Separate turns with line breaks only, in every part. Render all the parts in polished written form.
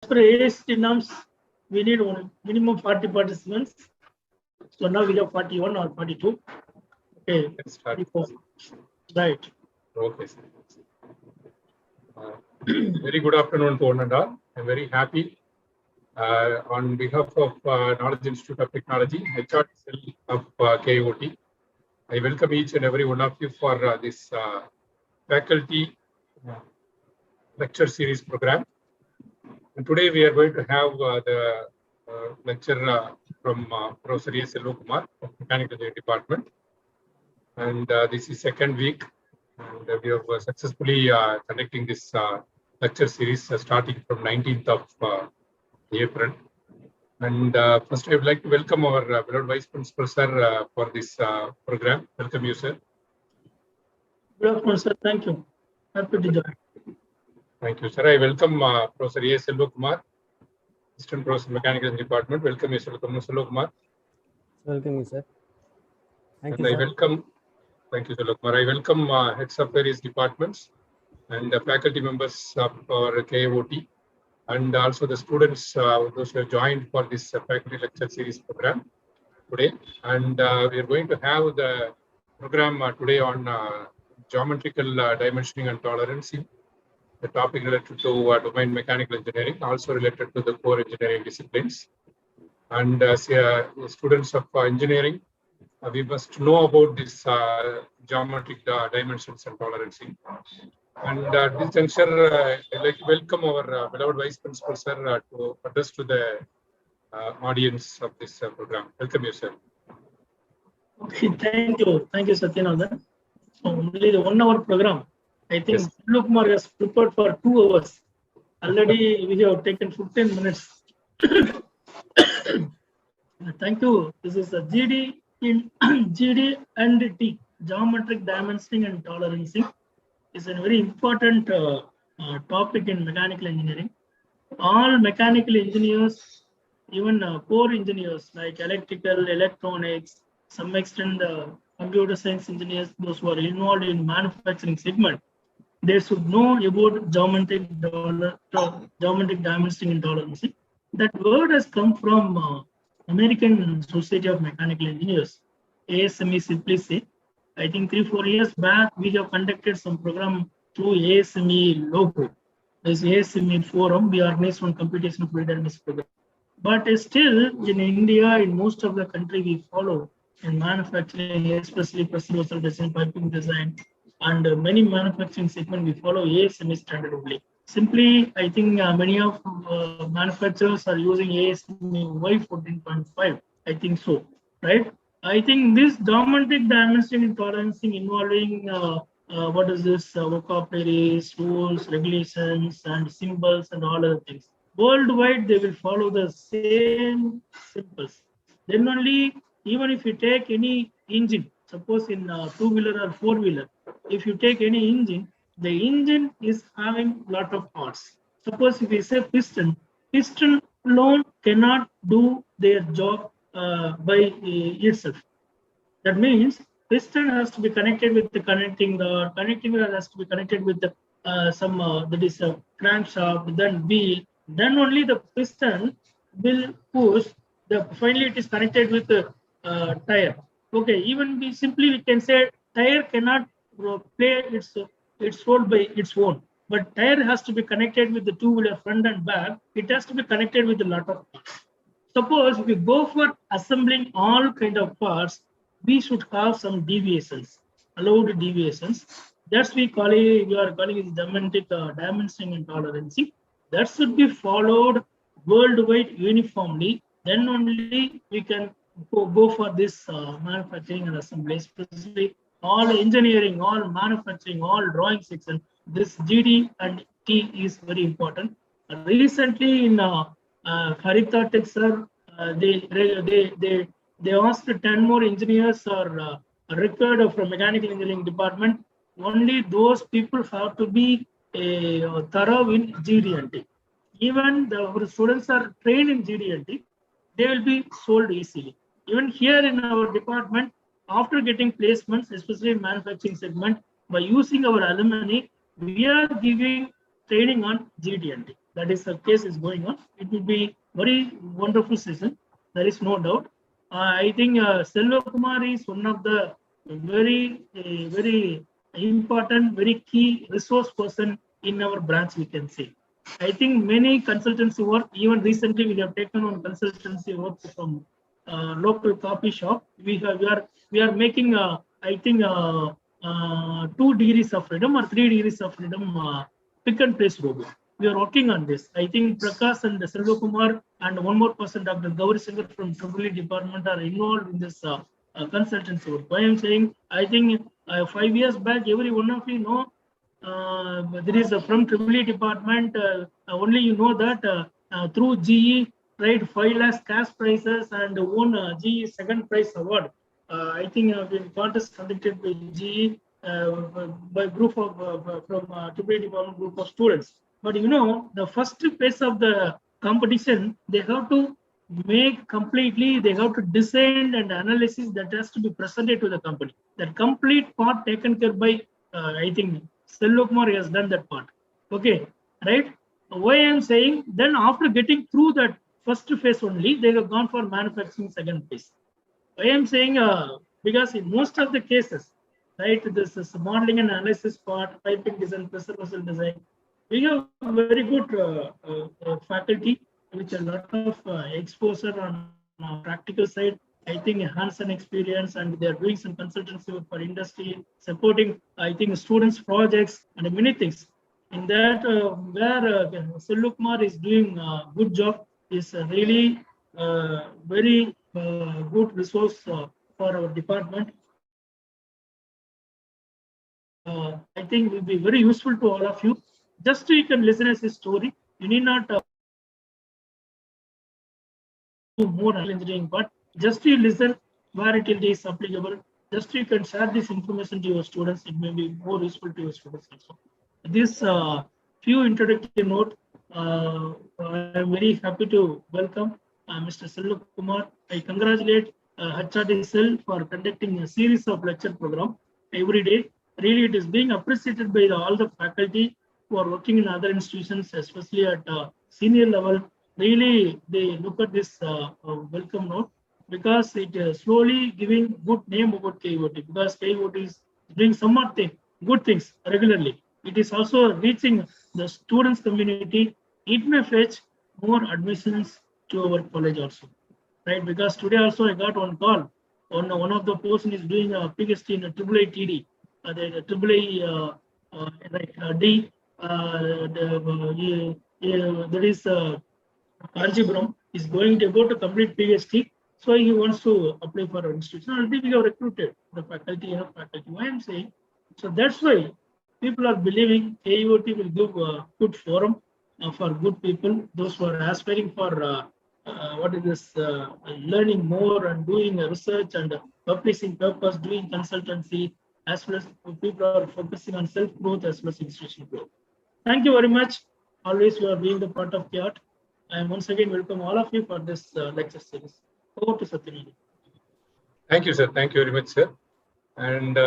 per AICTE norms, we need minimum 40 participants. So now we have 41 or 42. Okay.
Let's start.
Right.
Okay, sir. Very good afternoon to one and all. I'm very happy on behalf of Knowledge Institute of Technology, HR cell of KOT. I welcome each and every one of you for this faculty lecture series program. And today we are going to have the lecture from Professor A. Selvakumar of Mechanical Engineering Department. And this is second week. And we have successfully conducting this lecture series starting from 19th of April. And first, I would like to welcome our beloved Vice Principal, sir, for this program. Welcome you, sir.
Good afternoon, sir. Thank you. Happy to join.
Thank you, sir. I welcome Professor A. Selvakumar, Assistant Professor Mechanical Engineering Department. Welcome you, Selvakumar.
Welcome you, sir. Thank
and
you,
I
sir.
welcome, thank you, Selvakumar. I welcome heads of various departments and the faculty members of our KOT, and also the students, those who have joined for this faculty lecture series program today. And we are going to have the program today on geometrical dimensioning and tolerancing, the topic related to domain mechanical engineering, also related to the core engineering disciplines. And as students of engineering, we must know about this geometric dimensions and tolerancing. And at this juncture, I'd like to welcome our beloved Vice Principal, sir, to address to the audience of this program. Welcome you, sir.
Okay, thank you. Thank you, Satyanandan. So only the 1 hour program. I think
Yes.
Selvakumar has prepared for 2 hours. Already we have taken 15 minutes. Thank you. This is a GD in GD and T, geometric dimensioning and tolerancing. Is a very important topic in mechanical engineering. All mechanical engineers, even core engineers like electrical, electronics, some extent computer science engineers, those who are involved in manufacturing segment, they should know about geometric dimensioning and tolerancing. That word has come from American Society of Mechanical Engineers, ASME simply say. I think 3-4 years back, we have conducted some program through ASME logo. There's ASME forum, we organized one computational fluid dynamics program. But still, in India, in most of the country, we follow in manufacturing, especially pressure vessel design, piping design, and many manufacturing segment, we follow ASME standard only. Simply, I think many of manufacturers are using ASME Y14.5. I think so, right? I think this geometric dimensioning and tolerancing involving what is this vocabularies, rules, regulations, and symbols, and all other things. Worldwide, they will follow the same symbols. Then only, even if you take any engine, suppose in two-wheeler or four-wheeler, if you take any engine, the engine is having lot of parts. Suppose if we say piston alone cannot do their job by itself. That means piston has to be connected with the connecting rod has to be connected with the that is a crankshaft, then wheel, then only the piston will push. Finally it is connected with the tire. Okay, even we can say tire cannot play its role by its own, but tire has to be connected with the two-wheeler front and back. It has to be connected with a lot of parts. Suppose we go for assembling all kind of parts, we should have some deviations, allowed deviations. That's we are calling it geometric dimensioning and tolerancing. That should be followed worldwide uniformly. Then only we can go for this manufacturing and assembly, especially all engineering, all manufacturing, all drawing section. This GD and T is very important. Recently in Haritha Tech, sir, they asked 10 more engineers are required from mechanical engineering department. Only those people have to be thorough in GD and T. Even our students are trained in GD and T, they will be sold easily. Even here in our department, after getting placements, especially in manufacturing segment, by using our alumni, we are giving training on GD and T. that is the case is going on. It will be very wonderful session. There is no doubt. I think Selva Kumar is one of the very important, very key resource person in our branch, we can say. I think many consultancy work, even recently we have taken on consultancy work from local coffee shop. We are making I think 2 degrees of freedom or 3 degrees of freedom pick and place robot. We are working on this. I think Prakash and Selva Kumar and one more person, Dr. Gauri Singer from EEE department are involved in this consultancy work. Why I'm saying, I think 5 years back, every one of you know, there is from EEE department, only you know that through GE, right, 5 lakhs cash prizes and won GE second prize award. I think the contest conducted by GE by group of from EEE department group of students. But you know, the first phase of the competition, they have to make completely, they have to design and analysis that has to be presented to the company. That complete part taken care by, I think, Selva Kumar has done that part. Okay, right? Why I'm saying, then after getting through that first phase only, they have gone for manufacturing second phase. I am saying because in most of the cases, right, this is modeling and analysis part, piping design, pressure vessel design, we have very good faculty with a lot of exposure on practical side. I think hands-on experience, and they are doing some consultancy work for industry, supporting, I think, students' projects and many things. In that, where Selva Kumar is doing a good job, is really very good resource for our department. I think will be very useful to all of you. Just so you can listen as his story. You need not do more engineering, but just you listen where it is applicable. Just you can share this information to your students. It may be more useful to your students also. This few introductory note. I am very happy to welcome Mr. Selva Kumar. I congratulate HRD Cell for conducting a series of lecture program every day. Really, it is being appreciated by all the faculty who are working in other institutions, especially at senior level. Really, they look at this welcome note because it is slowly giving good name about KEOT, because KEOT is doing some more good things regularly. It is also reaching the students community. It may fetch more admissions to our college also, right? Because today also I got one call on one of the person is doing a PhD in a AAA TD, the AAA D. That is Kanchipuram is going to go to complete PhD, so he wants to apply for our institution. Already we have recruited the faculty, faculty. Why I'm saying, so that's why people are believing KEOT will give a good forum for good people, those who are aspiring for what is this learning more and doing research and publishing papers, doing consultancy, as well as people are focusing on self growth as well as institutional growth. Thank you very much. Always you are being the part of KEOT. I once again welcome all of you for this lecture series. Over to Satyam.
Thank you, sir. Thank you very much, sir. And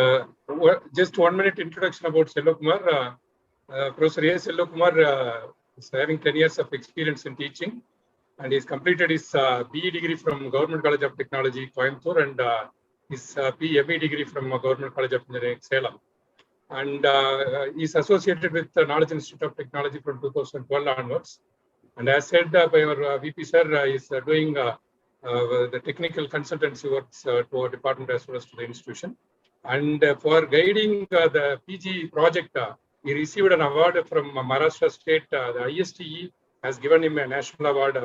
just 1 minute introduction about Selva Kumar. Professor A. Selva Kumar is having 10 years of experience in teaching, and he's completed his BE degree from Government College of Technology, Coimbatore, and his ME degree from Government College of Engineering, Salem. And he's associated with the Knowledge Institute of Technology from 2012 onwards. And as said by our VP sir, is doing the technical consultancy works to our department as well as to the institution. And for guiding the PG project, he received an award from Maharashtra State. The ISTE has given him a national award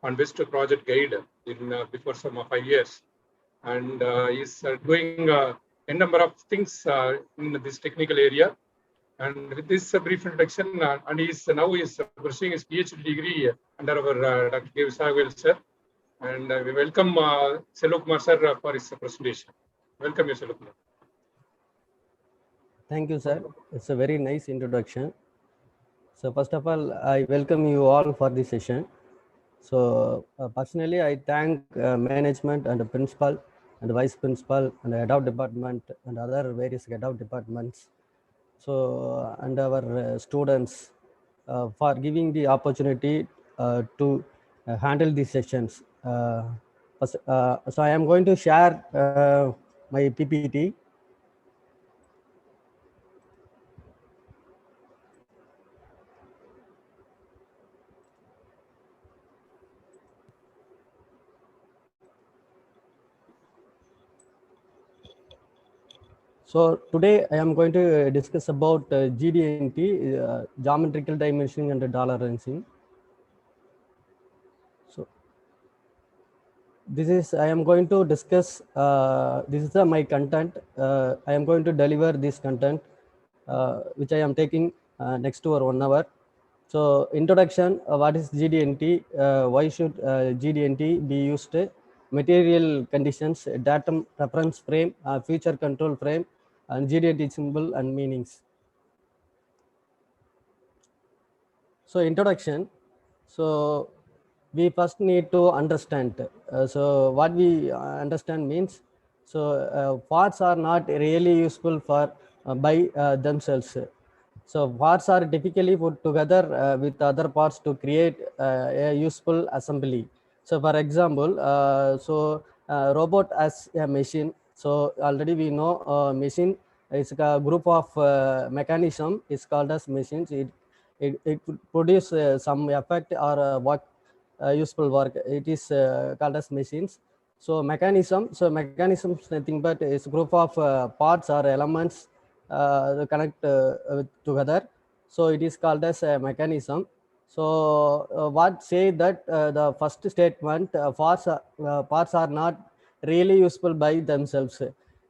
on Best Project Guide in before some 5 years. And he's doing a number of things in this technical area. And with this brief introduction, and he is pursuing his PhD degree under our Dr. K. Visagwel sir. And we welcome Selva Kumar sir for his presentation. Welcome you, Selva Kumar.
Thank you, sir. It's a very nice introduction. So first of all, I welcome you all for this session. So personally, I thank management and the principal and the vice principal and the head of department and other various head of departments. So and our students for giving the opportunity to handle these sessions. So I am going to share my PPT. So today I am going to discuss about GD&T, geometrical dimensioning and tolerancing. So this is, I am going to discuss, this is my content. I am going to deliver this content, which I am taking next to 1 hour. So introduction, what is GD&T? Why should GD&T be used? Material conditions, datum reference frame, feature control frame, and GD&T symbol and meanings. So introduction. So we first need to understand. So what we understand means, so parts are not really useful for by themselves. So parts are typically put together with other parts to create a useful assembly. So for example, robot as a machine. So already we know machine is a group of mechanism is called as machines. It could produce some effect or work, useful work. It is called as machines. So mechanism. So mechanism is nothing but is group of parts or elements connect together. So it is called as a mechanism. So what say that the first statement, parts are not really useful by themselves.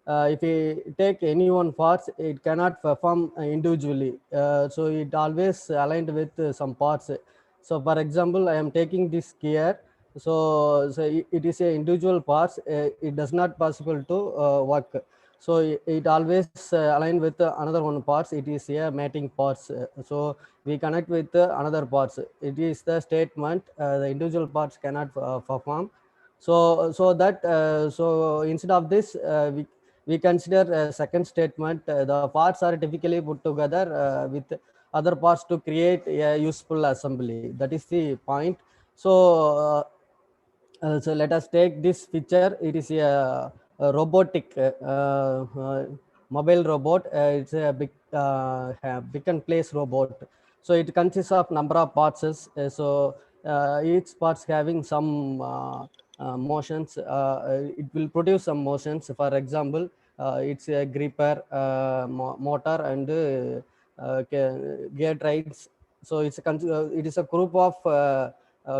If we take any one parts, it cannot perform individually. So it always aligned with some parts. So for example, I am taking this gear. So it is a individual parts. It does not possible to work. So it always align with another one parts. It is a mating parts. So we connect with another parts. It is the statement. The individual parts cannot perform. So instead of this, we consider a second statement. The parts are typically put together with other parts to create a useful assembly. That is the point. So let us take this picture. It is a robotic mobile robot. It's a big pick and place robot. So it consists of number of parts. Each parts having some motions. It will produce some motions. For example, it's a gripper, motor, and gear drives. So it is a group of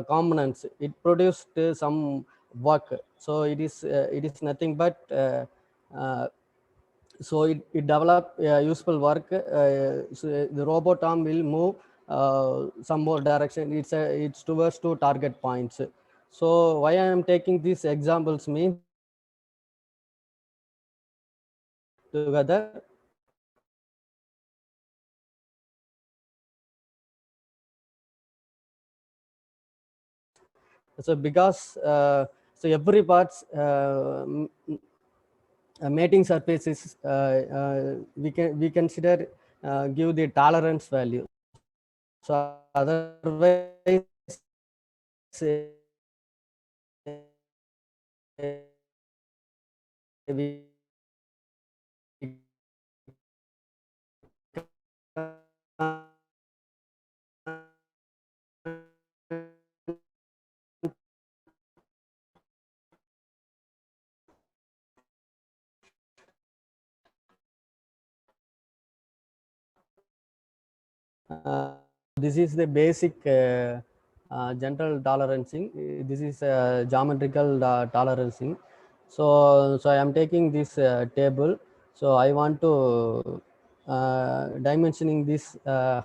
components. It produced some work. So it is nothing but so it developed useful work. So the robot arm will move some more direction. It's towards to target points. So why I am taking these examples means together. So because so every parts mating surfaces we consider give the tolerance value. So otherwise we this is the basic general tolerancing. This is geometrical tolerancing. So I am taking this table. So I want to dimensioning this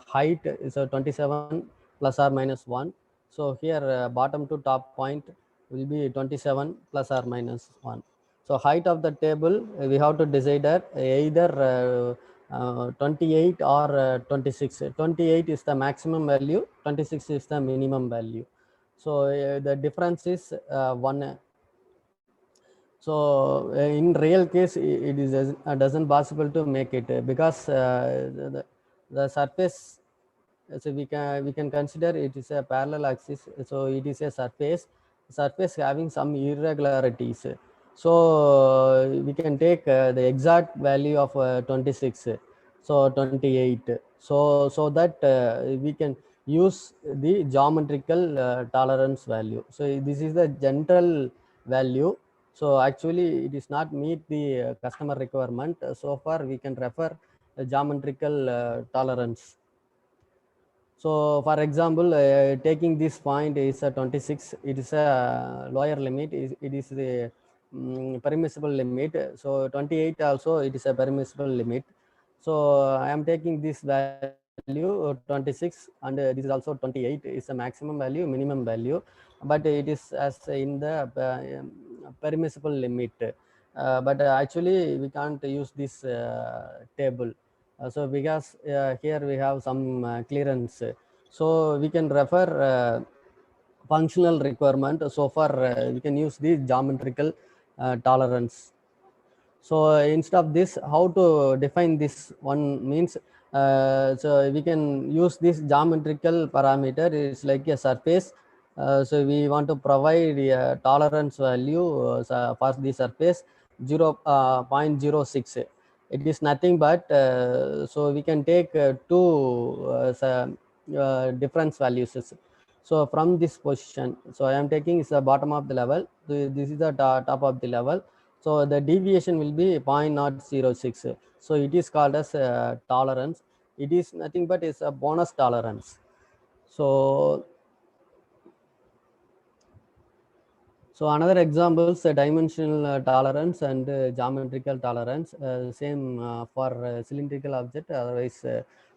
height is 27 plus or minus 1. So here bottom to top point will be 27 plus or minus 1. So height of the table we have to decide that either 28 or 26. 28 is the maximum value, 26 is the minimum value. So the difference is 1. So in real case, it is doesn't possible to make it because the surface So we can consider it is a parallel axis. So it is a surface having some irregularities. So we can take the exact value of 26, so 28. So that we can use the geometrical tolerance value. So this is the general value. So actually it is not meet the customer requirement. So far we can refer the geometrical tolerance. So for example, taking this point is a 26, it is a lower limit, it is the permissible limit. So 28 also it is a permissible limit. So I am taking this value 26, and this is also 28 is a maximum value, minimum value, but it is as in the permissible limit. But actually we can't use this table. So because here we have some clearance, so we can refer functional requirement. So far we can use the geometrical tolerance. So instead of this, how to define this one means, so we can use this geometrical parameter. It's like a surface. So we want to provide a tolerance value for the surface 0.06. It is nothing but so we can take two difference values. So from this position, so I am taking is the bottom of the level, this is the top of the level. So the deviation will be 0.06. So it is called as tolerance. It is nothing but is a bonus tolerance. So another examples, dimensional tolerance and geometrical tolerance, same for cylindrical object, otherwise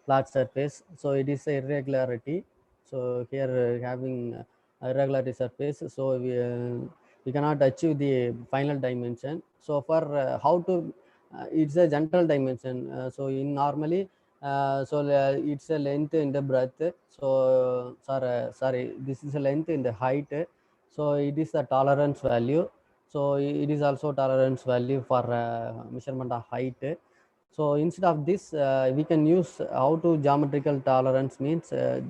flat surface. So it is a irregularity. So here having irregularity surface, so we cannot achieve the final dimension. So for how to it's a general dimension. So in normally it's a length in the breadth. So sorry, this is a length in the height. So it is the tolerance value. So it is also tolerance value for measurement of height. So instead of this, we can use how to geometrical tolerance means uh,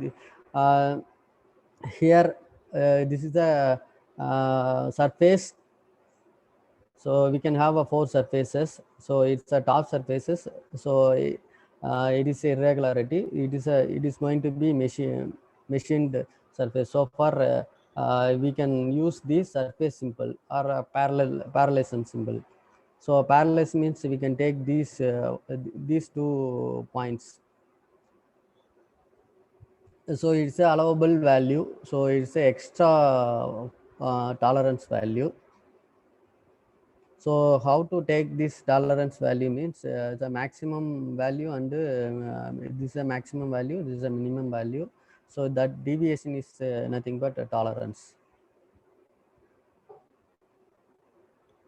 here this is the surface. So we can have a 4 surfaces. So it's a top surfaces. So it is irregularity. It is going to be machined surface. So for we can use this surface symbol or a parallelism symbol. So parallelism means we can take these 2 points. So it's a allowable value. So it's a extra tolerance value. So how to take this tolerance value means the maximum value, and this is a maximum value, this is a minimum value. So that deviation is nothing but a tolerance.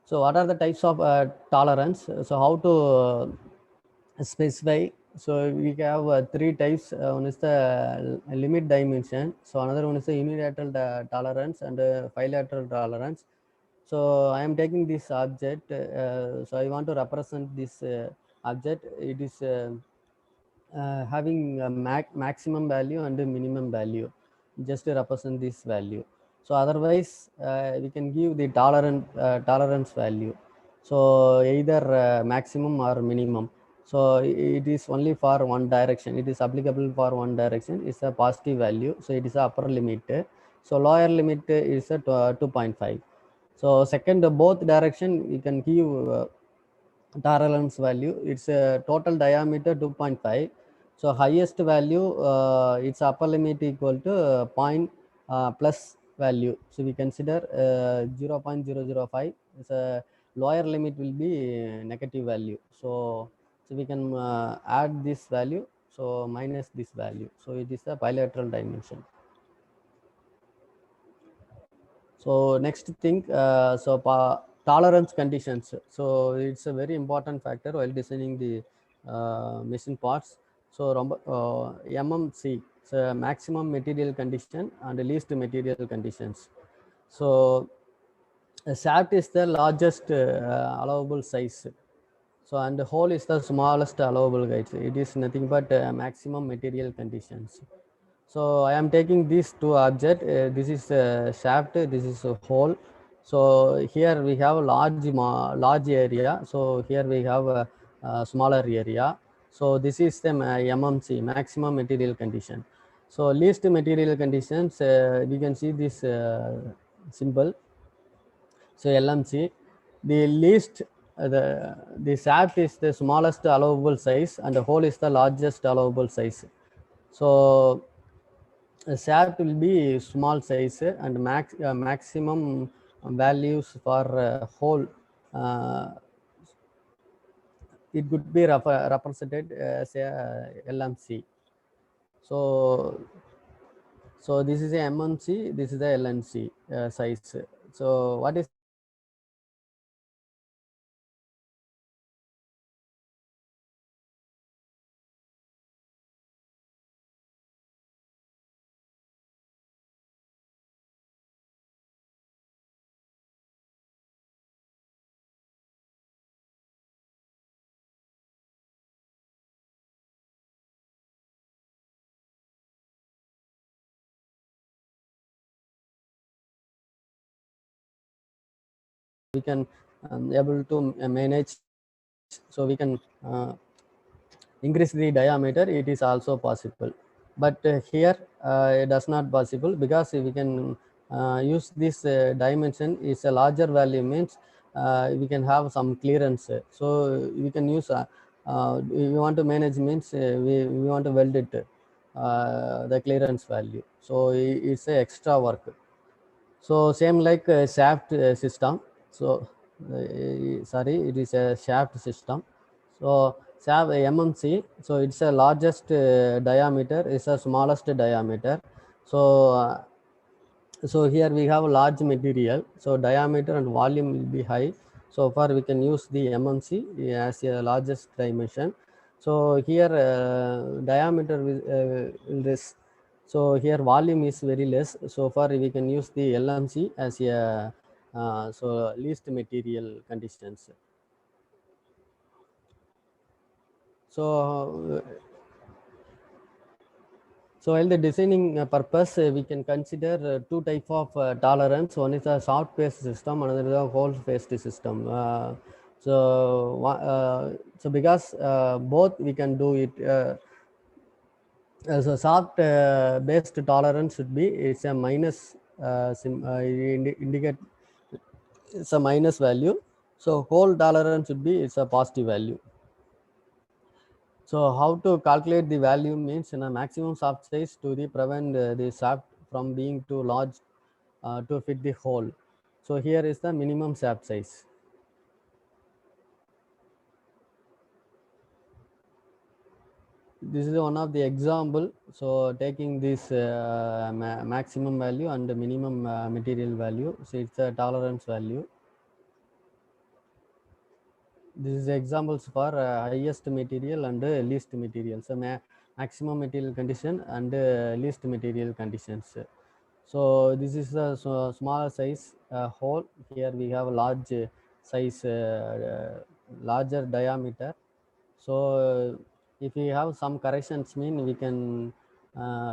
So what are the types of tolerance? So how to specify? So we have 3 types. One is the limit dimension. So another one is the unilateral tolerance and bilateral tolerance. So I am taking this object. So I want to represent this object. It is having a maximum value and a minimum value, just to represent this value. So otherwise we can give the tolerance value. So either maximum or minimum. So it is only for one direction. It is applicable for one direction. It's a positive value. So it is the upper limit. So lower limit is a 2.5. So second, both direction you can give tolerance value. It's a total diameter 2.5. So highest value, its upper limit equal to point plus value. So we consider 0.005. It's a lower limit will be negative value. So we can add this value, so minus this value. So it is a bilateral dimension. So next thing, so tolerance conditions. So it's a very important factor while designing the machine parts. So MMC, so maximum material condition and least material conditions. So a shaft is the largest allowable size. So and the hole is the smallest allowable height. It is nothing but maximum material conditions. So I am taking these two objects. This is a shaft, this is a hole. So here we have a large area. So here we have a smaller area. So this is the MMC, maximum material condition. So least material conditions, we can see this symbol. So LMC, the least, the shaft is the smallest allowable size and the hole is the largest allowable size. So a shaft will be small size and maximum values for hole. It could be represented as a LMC. So so this is a MMC, this is the LNC size. So what is we can able to manage, so we can increase the diameter, it is also possible. But here it does not possible, because we can use this dimension is a larger value, means we can have some clearance. So we can use we want to manage, means we want to weld it the clearance value. So it's a extra work. So same like shaft system. So sorry, it is a shaft system. So shaft MMC. So it's a largest diameter, is a smallest diameter. So so here we have large material. So diameter and volume will be high. So far we can use the MMC as a largest dimension. So here diameter will this. So here volume is very less. So far we can use the LMC as a so least material conditions. So so while the designing purpose, we can consider two type of tolerance. One is a soft paste system, another is a hole paste system. So because both we can do it. So soft based tolerance should be, it's a minus indicate it's a minus value. So hole tolerance should be, it's a positive value. So how to calculate the value means, in a maximum shaft size to the prevent the shaft from being too large to fit the hole. So here is the minimum shaft size. This is one of the example. So taking this maximum value and the minimum material value. So it's a tolerance value. This is examples for highest material and least material. So maximum material condition and least material conditions. So this is a smaller size hole. Here we have a large size, larger diameter. So if we have some corrections, mean we can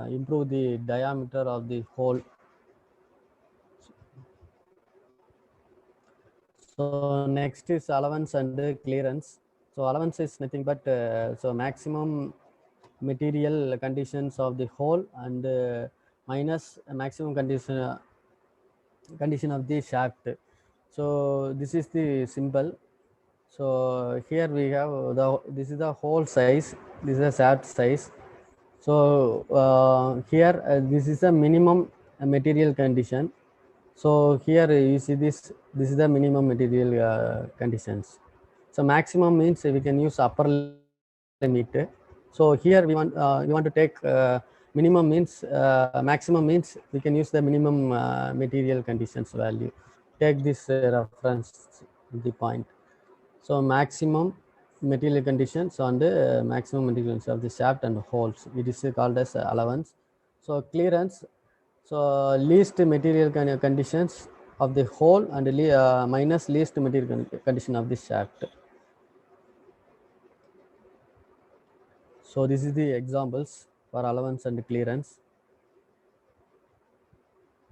improve the diameter of the hole. So next is allowance and clearance. So allowance is nothing but so maximum material conditions of the hole and minus maximum condition of the shaft. So this is the symbol. So here we have this is the hole size, this is the shaft size. So here this is the minimum material condition. So here you see this is the minimum material conditions. So maximum means we can use upper limit. So here we want to take minimum means maximum means we can use the minimum material conditions value. Take this reference the point. So maximum material conditions on the maximum material conditions of the shaft and holes. It is called as allowance. So clearance. So least material conditions of the hole and minus least material condition of the shaft. So this is the examples for allowance and clearance.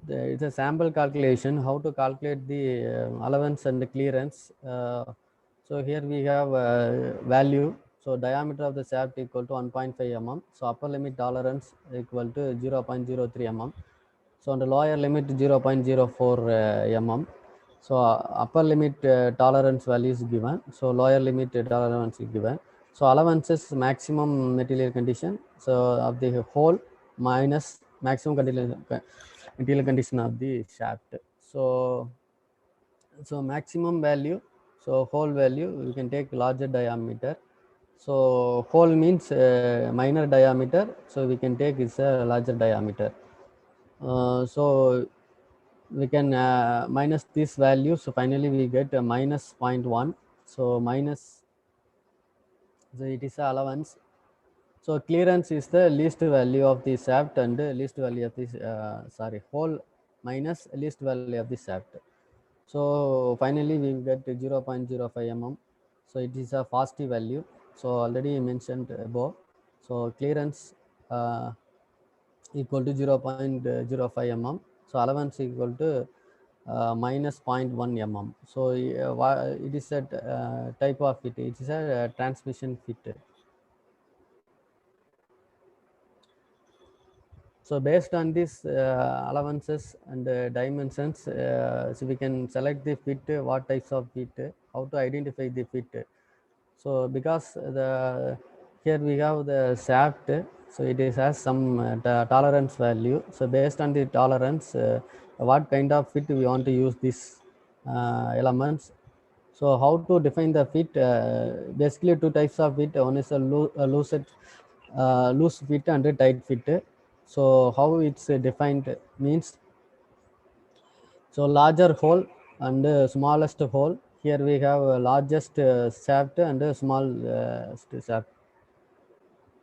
it's a sample calculation, how to calculate the allowance and the clearance. So here we have value. So diameter of the shaft equal to 1.5 mm. So upper limit tolerance equal to 0.03 mm. So on the lower limit 0.04 mm. So upper limit tolerance value is given. So lower limit tolerance is given. So allowances maximum material condition. So of the hole minus maximum material condition of the shaft. So maximum value. So hole value we can take larger diameter. So hole means minor diameter. So we can take is a larger diameter. So we can minus this value. So finally we get a minus 0.1. So minus, so it is a allowance. So clearance is the least value of the shaft and least value of this hole minus least value of the shaft. So finally we get 0.05 mm. So it is a FAST value. So already mentioned above. So clearance equal to 0.05 mm. So allowance equal to minus 0.1 mm. So it is a type of fit. It is a transmission fit. So based on these allowances and dimensions, so we can select the fit, what types of fit, how to identify the fit. So because here we have the shaft, so it has some tolerance value. So based on the tolerance, what kind of fit we want to use these elements. So how to define the fit? Basically two types of fit. One is a loose fit and a tight fit. So how it's defined means, so larger hole and smallest hole. Here we have largest shaft and small shaft.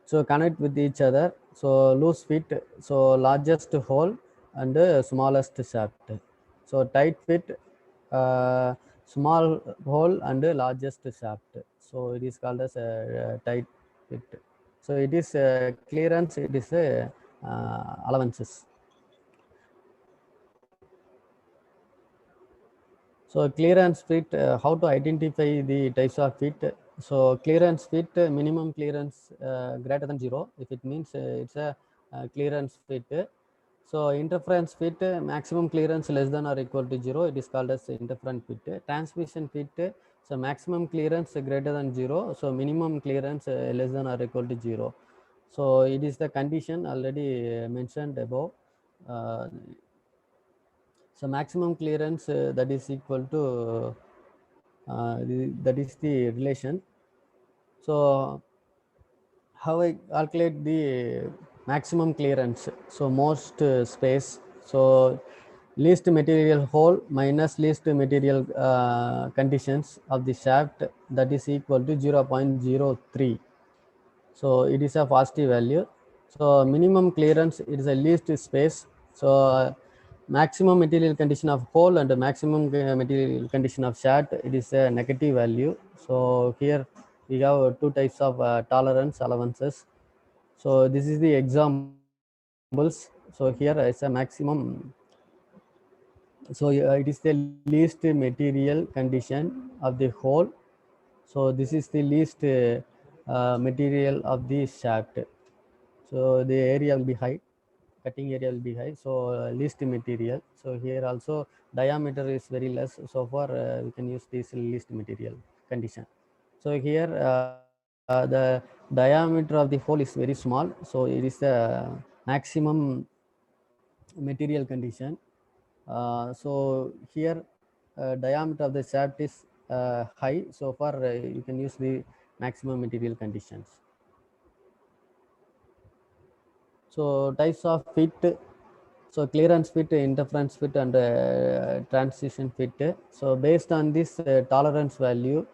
So connect with each other. So loose fit, so largest hole and smallest shaft. So tight fit, small hole and largest shaft. So it is called as a tight fit. So it is clearance, it is allowances. So clearance fit, how to identify the types of fit. So clearance fit, minimum clearance greater than 0. If it means it's a clearance fit. So interference fit, maximum clearance less than or equal to 0. It is called as interference fit. Transmission fit, so maximum clearance greater than 0. So minimum clearance less than or equal to 0. So it is the condition already mentioned above. So maximum clearance that is equal to that is the relation. So how I calculate the maximum clearance? So most space. So least material hole minus least material conditions of the shaft, that is equal to 0.03. So it is a FAST value. So minimum clearance, it is a least space. So maximum material condition of hole and the maximum material condition of shaft, it is a negative value. So here we have two types of tolerance allowances. So this is the examples. So here is a maximum. So it is the least material condition of the hole. So this is the least material of the shaft. So the area will be high, cutting area will be high. So least material. So here also diameter is very less. So far we can use this least material condition. So here the diameter of the hole is very small. So it is the maximum material condition. So here diameter of the shaft is high. So far you can use the maximum material conditions. So types of fit. So clearance fit, interference fit, and transition fit. So based on this tolerance value,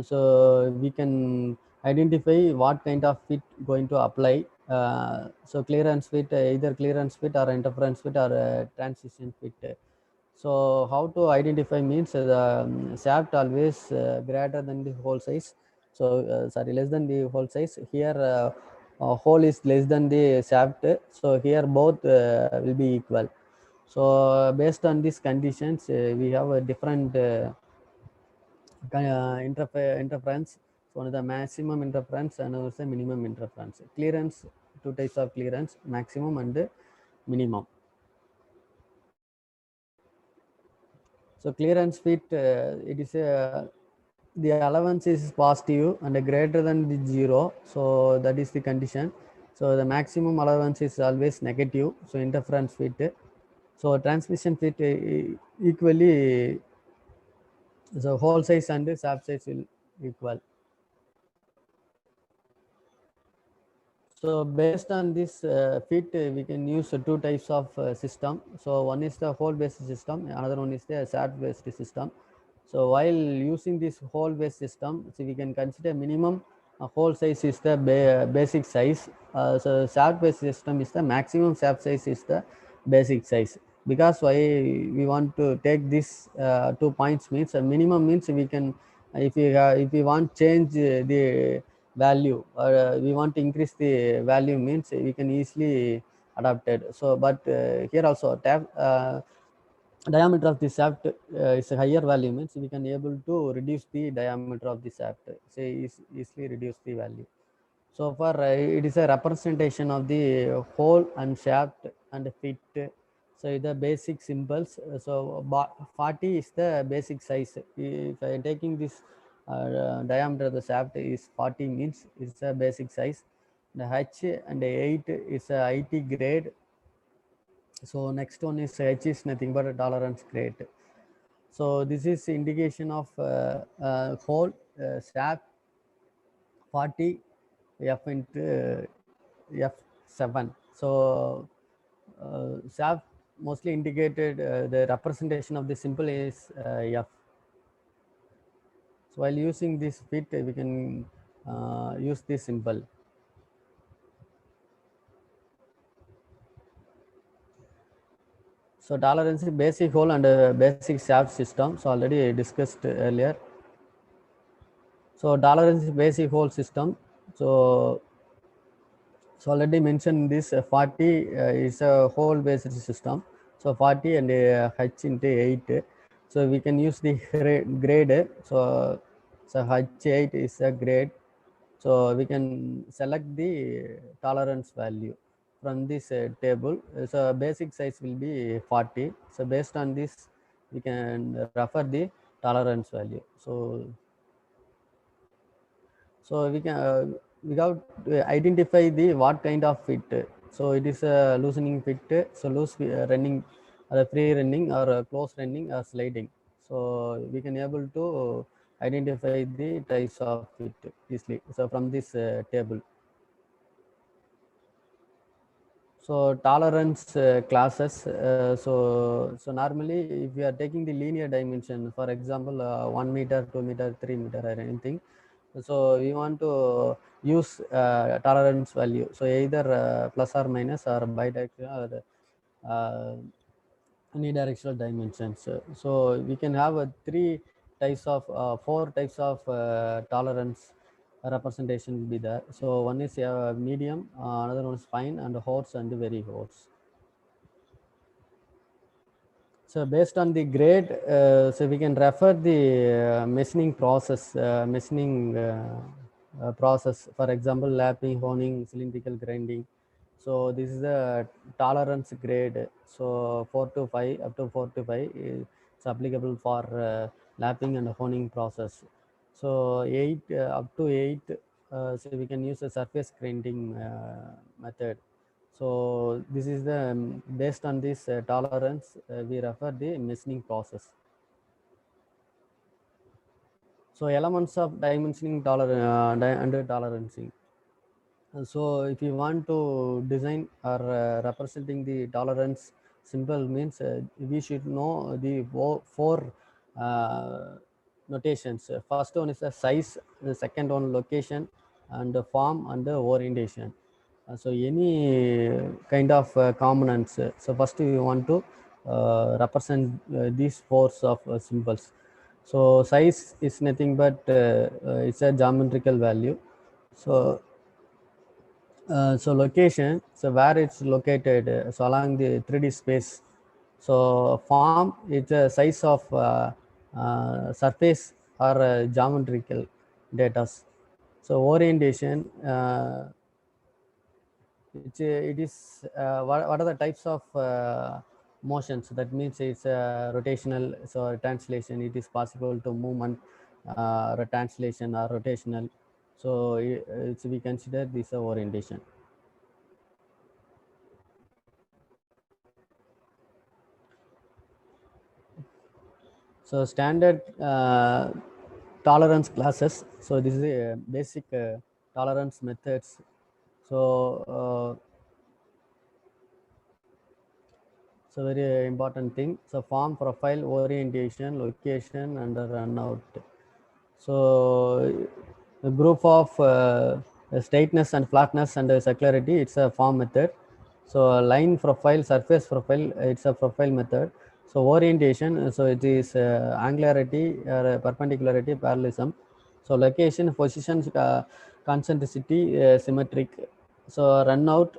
so we can identify what kind of fit going to apply. So clearance fit, either clearance fit or interference fit or transition fit. So how to identify means the shaft always greater than the hole size. So sorry, less than the hole size. Here hole is less than the shaft. So here both will be equal. So based on these conditions, we have a different interference. So one is the maximum interference and another is the minimum interference. Clearance, two types of clearance, maximum and minimum. So clearance fit, it is the allowance is positive and greater than the 0. So that is the condition. So the maximum allowance is always negative. So interference fit. So transmission fit equally. So hole size and shaft size will equal. So based on this fit, we can use two types of system. So one is the hole based system, another one is the shaft based system. So while using this hole based system, so we can consider minimum hole size is the basic size. So shaft based system is the maximum shaft size is the basic size. Because why we want to take this 2 points means minimum means we can, if we want change the value or we want to increase the value means we can easily adapt it. So but here also diameter of the shaft is a higher value means we can able to reduce the diameter of the shaft, say easily reduce the value. So for it is a representation of the hole and shaft and fit. So the basic symbols. So 40 is the basic size. If I am taking this diameter of the shaft is 40 means it's a basic size. The H and 8 is a IT grade. So next one is H is nothing but a tolerance grade. So this is indication of hole shaft 40 F into F7. So shaft mostly indicated the representation of the symbol is F. So while using this fit, we can use this symbol. So tolerance is basic hole and basic shaft system. So already discussed earlier. So tolerance is basic hole system. So already mentioned this 40 is a hole based system. So 40 and H into 8. So we can use the grade. So H8 is a grade. So we can select the tolerance value from this table. So basic size will be 40. So based on this, we can refer the tolerance value. So we can we have to identify the what kind of fit. So it is a loosening fit. So loose running, or free running, or close running, or sliding. So we can able to identify the types of fit easily. So from this table. So tolerance classes. So normally, if we are taking the linear dimension, for example, 1 meter, 2 meter, 3 meter, or anything. So we want to use tolerance value. So either plus or minus or bidirectional or unidirectional dimensions. So we can have four types of tolerance representation will be there. So one is medium, another one is fine, and horse and very horse. So based on the grade, so we can refer the machining process, process. For example, lapping, honing, cylindrical grinding. So this is the tolerance grade. So 4 to 5, up to 4 to 5 is applicable for lapping and honing process. So 8 up to 8, so we can use a surface grinding method. So this is the based on this tolerance, we refer the machining process. So elements of dimensioning under tolerancing. So if you want to design or representing the tolerance symbol means we should know the four notations. First one is the size, the second one location, and the form and the orientation. So any kind of components. So first we want to represent these four of symbols. So size is nothing but it's a geometrical value. So so location, so where it's located, so along the 3D space. So form is a size of surface or geometrical data. So orientation, it is what are the types of motions? That means it's rotational. So translation, it is possible to movement, translation or rotational. So we consider this orientation. So standard tolerance classes. So this is a basic tolerance methods. So so very important thing. So form, profile, orientation, location, and run out. So a group of straightness and flatness and circularity, it's a form method. So line profile, surface profile, it's a profile method. So orientation, so it is angularity, perpendicularity, parallelism. So location, position, concentricity, symmetric. So run out,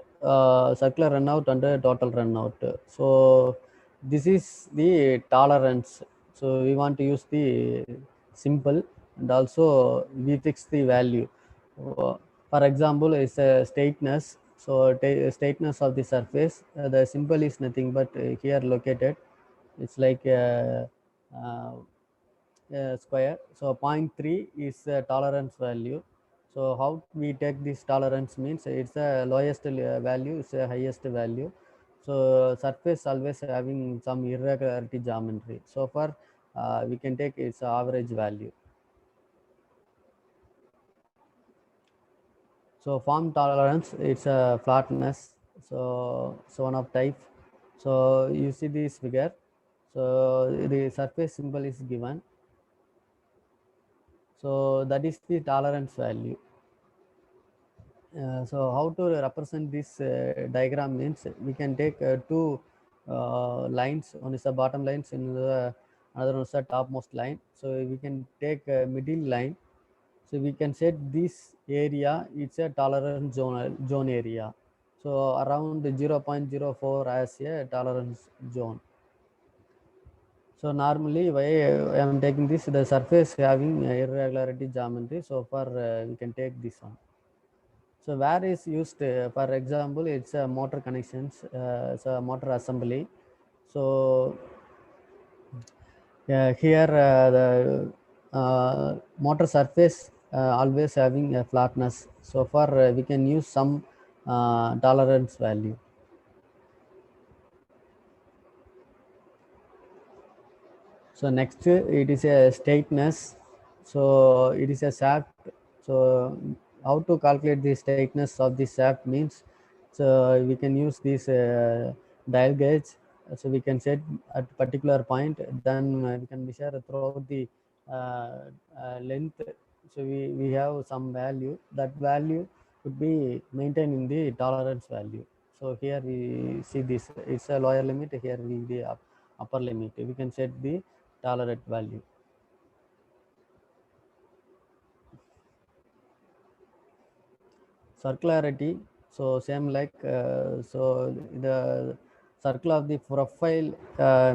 circular run out and total run out. So this is the tolerance. So we want to use the simple, and also we fix the value. For example, is a straightness. So straightness of the surface, the symbol is nothing but here located, it's like uh, square. So zero 0.3 is the tolerance value. So how we take this tolerance means it's the lowest value, it's the highest value. So surface always having some irregularity geometry. So far we can take its average value. So form tolerance, it's a flatness. So one of type. So you see this figure. So the surface symbol is given. So that is the tolerance value. So how to represent this diagram means we can take two lines. One is the bottom lines, and the another one is the topmost line. So we can take a middle line. So we can set this area, it's a tolerance zone area. So around 0.04 as a tolerance zone. So normally why I am taking this, the surface having irregularity geometry. So far we can take this one. So where is used, for example, it's a motor connections, so motor assembly. So here the motor surface always having a flatness. So far we can use some tolerance value. So next it is a straightness. So it is a shaft. So how to calculate the straightness of the shaft means, so we can use this dial gauge. So we can set at particular point, then we can measure throughout the length. So we have some value. That value could be maintained in the tolerance value. So here we see this, it's a lower limit, here we the upper limit. We can set the tolerate value. Circularity, so same like so the circle of the profile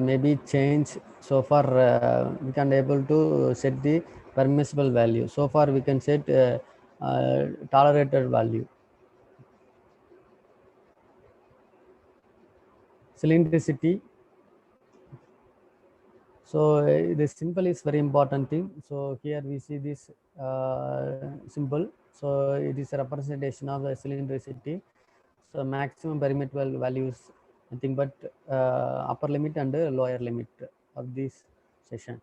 may be changed. So far we can able to set the permissible value. So far we can set tolerated value. Cylindricity, so the symbol is very important thing. So here we see this symbol. So it is a representation of the cylindricity. So maximum perimeter values, nothing but upper limit and lower limit of this session.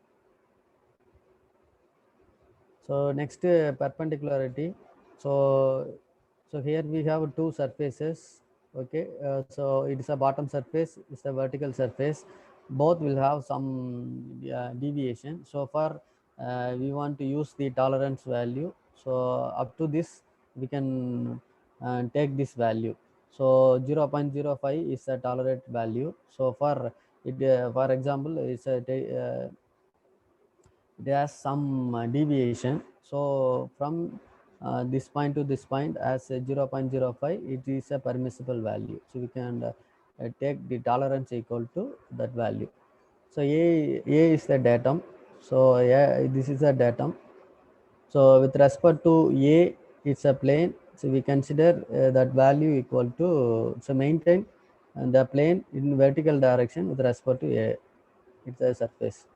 So next perpendicularity. So here we have two surfaces. Okay, so it is a bottom surface, it's a vertical surface. Both will have some deviation. So far we want to use the tolerance value. So up to this we can take this value. So 0.05 is a tolerate value. So for it, for example, it's a there has some deviation. So from this point to this point as 0.05, it is a permissible value. So we can take the tolerance equal to that value. So A is the datum. So yeah, this is a datum. So with respect to A, it's a plane. So we consider that value equal to, so maintain the plane in vertical direction with respect to A. It's a surface.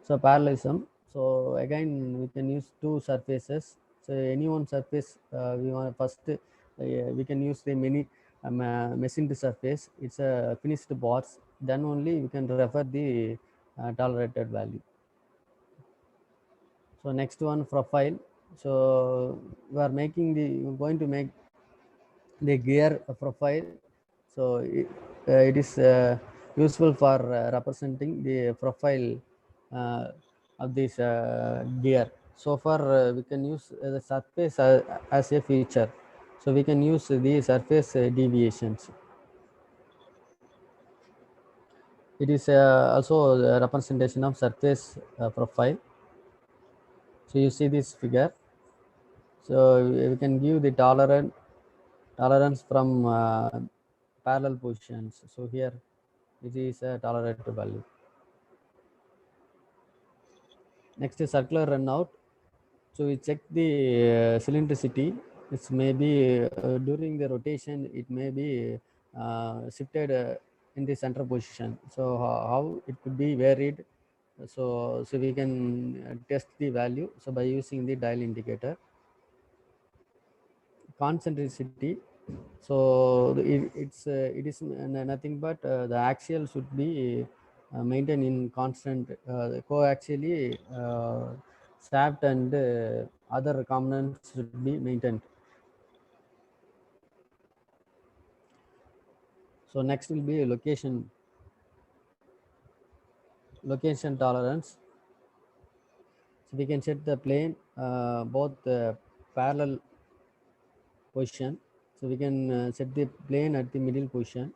So parallelism. So again, we can use two surfaces. So any one surface, we want first, we can use the machined surface. It's a finished bars. Then only we can refer the tolerated value. So next one, profile. So we are making we're going to make the gear profile. So it is useful for representing the profile of this gear. So far we can use the surface as a feature. So we can use the surface deviations. It is also a representation of surface profile. So you see this figure. So we can give the tolerance from parallel positions. So here it is a tolerated value. Next is circular runout. So we check the cylindricity. It's maybe during the rotation, it may be shifted in the center position. So how it could be varied. So we can test the value. So by using the dial indicator. Concentricity. So it is nothing but the axial should be maintained in constant, coaxially shaft and other components should be maintained. So next will be location tolerance. So we can set the plane both parallel position. So we can set the plane at the middle position.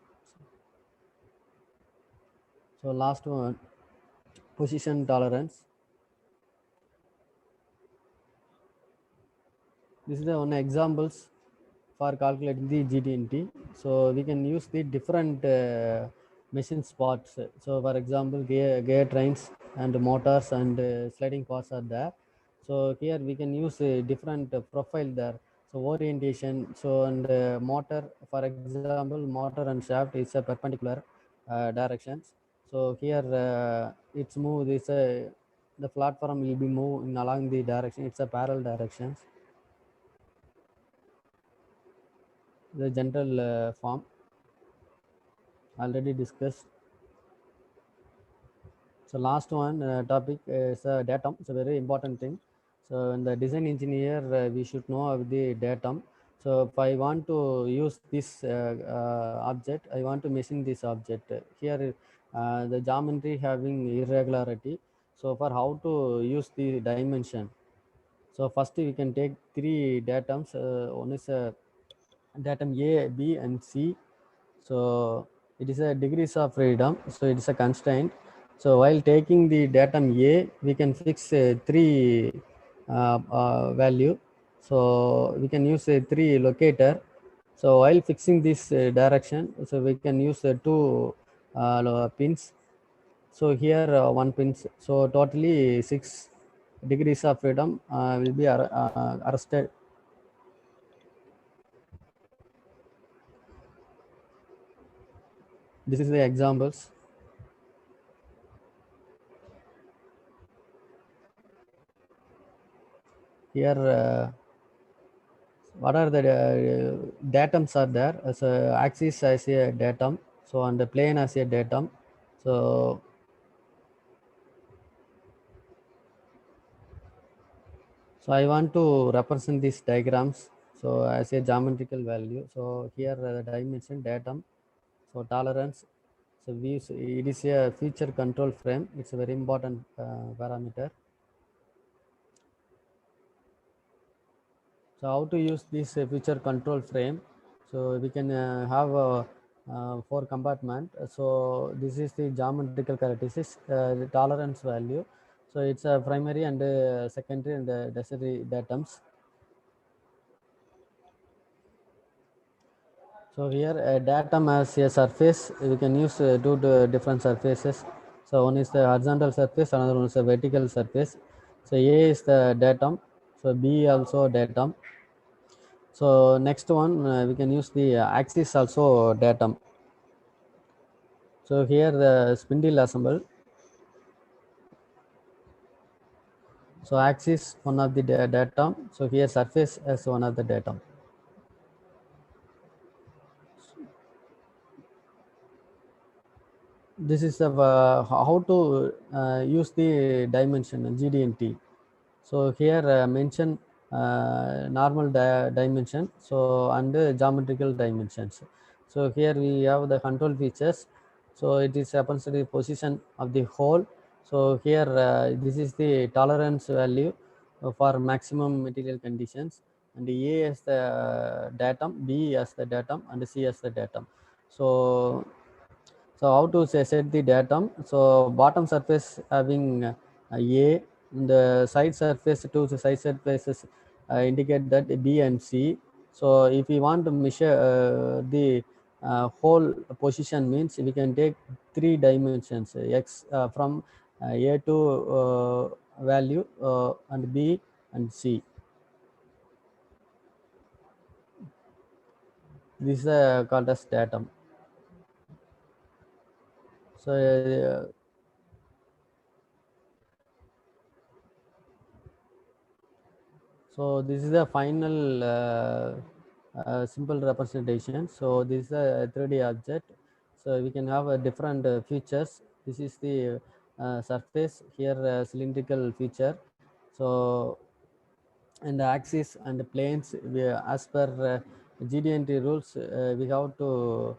So last one, position tolerance. This is the one examples for calculating the GT&T. So we can use the different machine spots. So for example, gear trains and motors and sliding parts are there. So here we can use a different profile there. So orientation. So and motor, for example, motor and shaft is a perpendicular directions. So here it's move this the platform will be moving along the direction. It's a parallel directions. The general form already discussed. So last one topic is datum. It's a very important thing. So in the design engineer, we should know of the datum. So if I want to use this object, I want to machine this object. Here the geometry having irregularity. So for how to use the dimension. So first we can take three datums. One is datum A, B and C. So it is a degrees of freedom. So it is a constraint. So while taking the datum A, we can fix three value. So we can use a three locator. So while fixing this direction, so we can use two pins. So here one pins. So totally 6 degrees of freedom will be arrested. This is the examples. Here what are the datums are there as a axis as a datum, so on the plane as a datum. So I want to represent these diagrams so as a geometrical value. So here the dimension datum, so tolerance. So it is a feature control frame. It's a very important parameter. So how to use this feature control frame? So we can have four compartment. So this is the geometrical characteristics, the tolerance value. So it's a primary and secondary and tertiary datums. So here datum as a surface, we can use two different surfaces. So one is the horizontal surface, another one is the vertical surface. So A is the datum, so B also datum. So next one we can use the axis also datum. So here the spindle assemble. So axis one of the datum. So here surface as one of the datum. This is how to use the dimension GD&T. So here mention normal dimension, so and geometrical dimensions. So here we have the control features. So it is happens to the position of the hole. So here this is the tolerance value for maximum material conditions, and A as the datum, B as the datum, and C as the datum. So how to set the datum? So bottom surface having A, the side surface, two side surfaces indicate that B and C. So if we want to measure the whole position, means we can take 3 dimensions, x from A to value and B and C. This is called as datum. So so this is the final simple representation. So this is a 3D object. So we can have a different features. This is the surface here, cylindrical feature. So and the axis and the planes, as per GD&T rules, we have to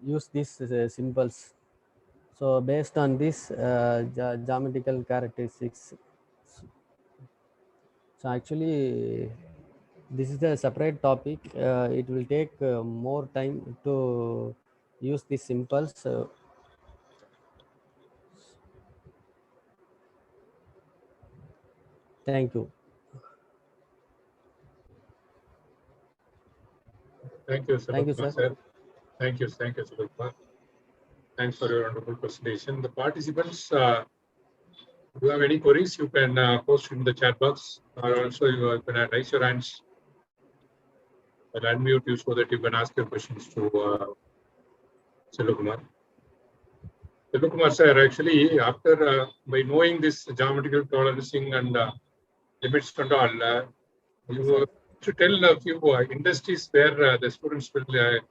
use these symbols. So based on this geometrical characteristics. So actually, this is a separate topic. It will take more time to use these symbols. Thank you.
Thank you,
Thank you,
Salokkumar,
sir.
sir. Thank you, Salokkumar. Thanks for your wonderful presentation. The participants, if you have any queries, you can post in the chat box, or also you can raise your hands. I'll unmute you so that you can ask your questions to Salokkumar. Salokkumar, sir, actually, after by knowing this geometrical tolerancing and limits and all, you should tell a few industries where the students will.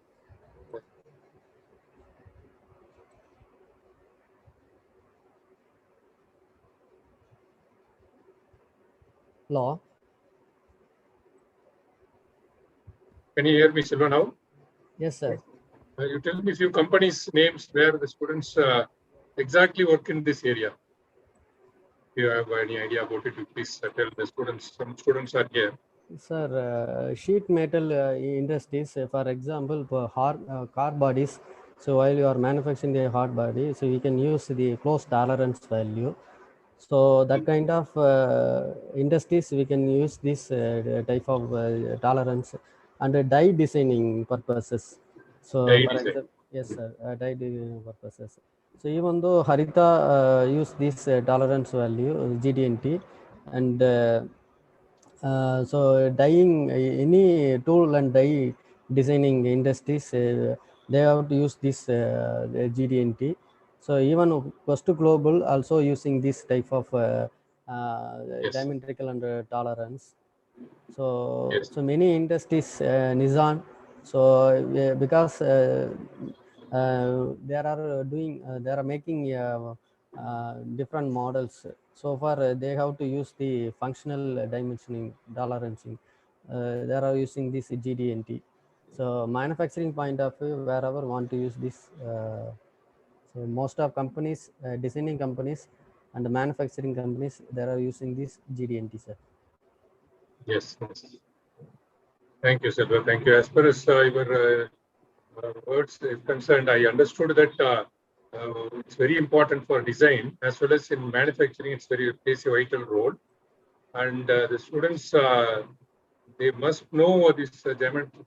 Law.
Can you hear me, Silva, now?
Yes, sir.
You tell me a few companies' names where the students exactly work in this area. If you have any idea about it, you please tell the students. Some students are here.
Sir, sheet metal industries, for example, for car bodies. So while you are manufacturing the hard body, so you can use the close tolerance value. So that kind of industries, we can use this type of tolerance under die designing purposes. So
Die
for
design.
example, yes, sir, die designing purposes. So even though Harita use this tolerance value GD&T, and so dyeing any tool and die designing industries, they have to use this GD&T. So even Quest Global also using this type of
Yes.
diametrical and tolerance. So
Yes.
so many industries, Nissan. So because they are doing, they are making different models. So far, they have to use the functional dimensioning, tolerancing. They are using this GD&T. So manufacturing point of view, wherever want to use this. So most of companies, designing companies and manufacturing companies, they are using this GD&T, sir.
Yes. Yes. Thank you, Silva. Thank you. As far as your words is concerned, I understood that it's very important for design as well as in manufacturing. It's very plays a vital role, and the students they must know this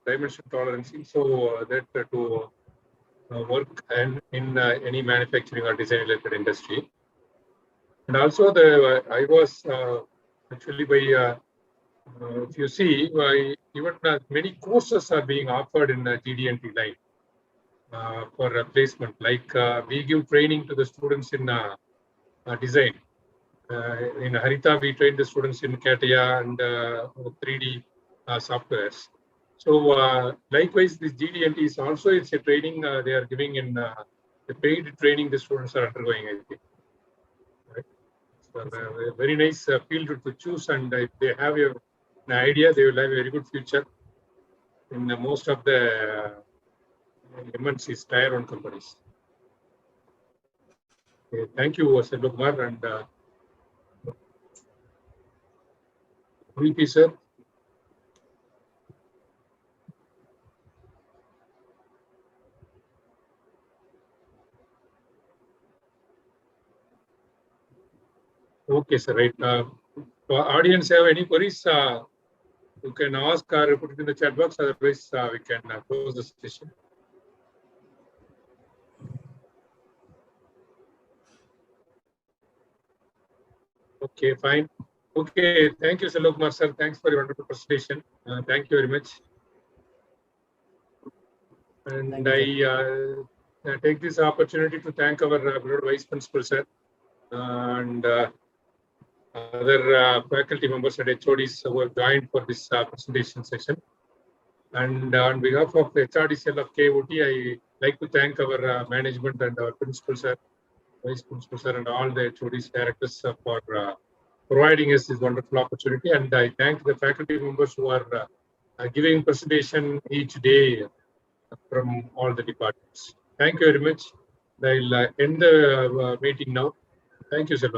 dimension tolerance, so that to work and in any manufacturing or design related industry. And also I was actually by if you see, even many courses are being offered in GD&T line for placement. Like we give training to the students in design. In Harita, we train the students in CATIA and 3D softwares. So likewise, this GD&T is also it's a training they are giving in the paid training the students are undergoing. I think. Right? So a very nice field to choose, and if they have an idea, they will have a very good future in most of the MNCs, tier 1 companies. Okay, thank you, Selvakumar, and VP sir. Okay, sir. Right. Audience have any queries? You can ask or put it in the chat box. Otherwise, we can close the session. Okay, fine. Okay, thank you, Selvakumar sir. Thanks for your wonderful presentation. Thank you very much. And I take this opportunity to thank our beloved Vice Principal sir and other faculty members and HODs who have joined for this presentation session. And on behalf of the HRDCL of KOT, I like to thank our management and our principal sir, Vice Principal sir, and all the HODs, directors for providing us this wonderful opportunity. And I thank the faculty members who are giving presentation each day from all the departments. Thank you very much. I'll end the meeting now. Thank you, sir.